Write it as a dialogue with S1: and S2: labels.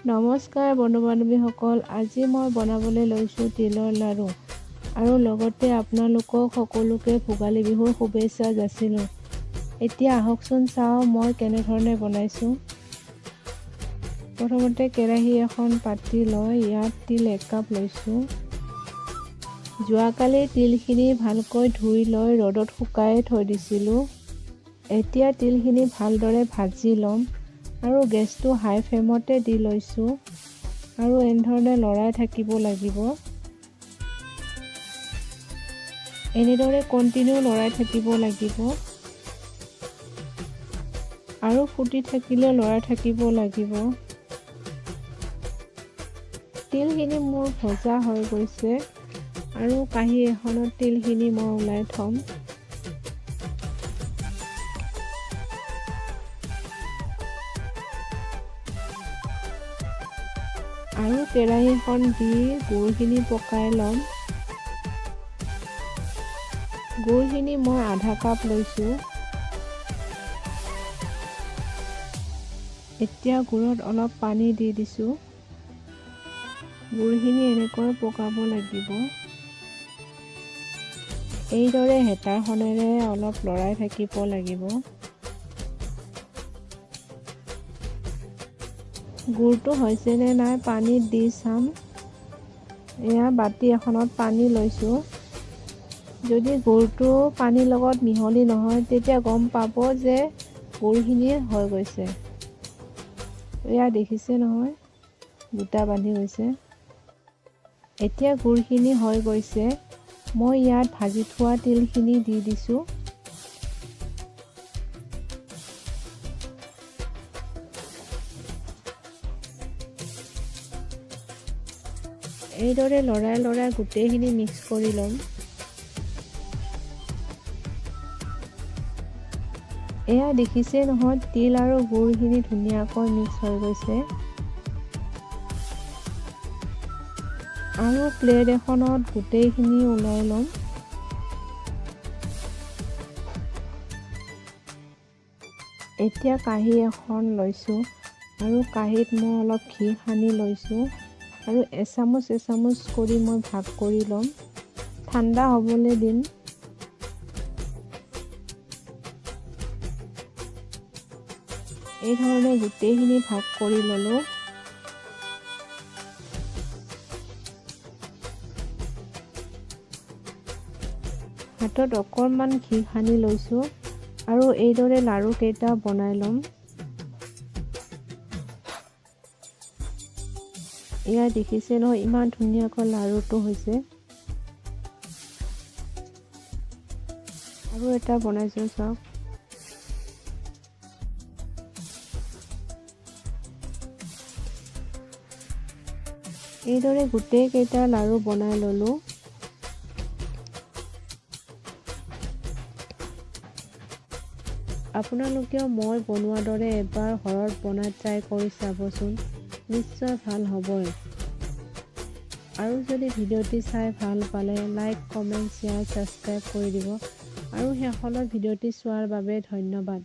S1: নমস্কাৰ বন্ধু-বান্ধৱীসকল, আজি মই বনাবলৈ লৈছোঁ তিলৰ লাড়ু আৰু লগতে আপোনালোকক সকলোকে ভোগালী বিহুৰ শুভেচ্ছা যাচিলোঁ। এতিয়া আহকচোন চাওঁ মই কেনেধৰণে বনাইছোঁ। প্ৰথমতে কেৰাহী এখন পাতি লৈ ইয়াত তিল 1 কাপ লৈছোঁ। যোৱাকালি তিলখিনি ভালকৈ ধুই লৈ ৰ'দত শুকাই থৈ দিছিলোঁ। এতিয়া তিলখিনি ভালদৰে ভাজি ল'ম আৰু গেছটো হাই ফ্লেমতে দি লৈছোঁ আৰু এনেধৰণে লৰাই থাকিব লাগিব। এনেদৰে কণ্টিনিউ লৰাই থাকিব লাগিব আৰু ফুটি থাকিলে লৰাই থাকিব লাগিব। তিলখিনি মোৰ ভজা হৈ গৈছে আৰু কাঁহী এখনত তিলখিনি মই ওলাই থ'ম। আৰু কেৰাহীখন দি গুড়খিনি পকাই ল'ম। গুড়খিনি মই আধা কাপ লৈছোঁ। এতিয়া গুড়ত অলপ পানী দি দিছোঁ। গুড়খিনি এনেকৈ পকাব লাগিব। এইদৰে হেতাখনেৰে অলপ লৰাই থাকিব লাগিব। গুড়টো হৈছে নে নাই পানীত দি চাম। এয়া বাতি এখনত পানী লৈছোঁ। যদি গুড়টো পানীৰ লগত মিহলি নহয় তেতিয়া গম পাব যে গুড়খিনি হৈ গৈছে। এয়া দেখিছে নহয়, গোটা বান্ধি গৈছে। এতিয়া গুড়খিনি হৈ গৈছে। মই ইয়াত ভাজি থোৱা তিলখিনি দি দিছোঁ। এইদৰে লৰাই লৰাই গোটেইখিনি মিক্স কৰি ল'ম। এয়া দেখিছে নহয়, তিল আৰু গুড়খিনি ধুনীয়াকৈ মিক্স হৈ গৈছে। আৰু প্লেট এখনত গোটেইখিনি ওলাই ল'ম। এতিয়া কাঁহী এখন লৈছোঁ আৰু কাঁহীত মই অলপ ঘি সানি লৈছোঁ আৰু এচামুচ কৰি মই ভাগ কৰি ল'ম। ঠাণ্ডা হ'বলৈ দিম। এই ধৰণে গোটেইখিনি ভাগ কৰি ল'লোঁ। হাতত অকণমান ঘি সানি লৈছোঁ আৰু এইদৰে লাড়ু কেইটা বনাই ল'ম। এয়া দেখিছে নহয়, ইমান ধুনীয়াকৈ লাড়ুটো হৈছে। আৰু এটা বনাইছোঁ চাওক। এইদৰে গোটেই কেইটা লাড়ু বনাই ল'লোঁ। আপোনালোকেও মই বনোৱাৰ দৰে এবাৰ ঘৰত বনাই ট্ৰাই কৰি চাবচোন, নিশ্চয় ভাল হ'বই। আৰু যদি ভিডিঅ'টি চাই ভাল পালে লাইক, কমেণ্ট, শ্বেয়াৰ, ছাবস্ক্ৰাইব কৰি দিব। আৰু শেষলৈ ভিডিঅ'টি চোৱাৰ বাবে ধন্যবাদ।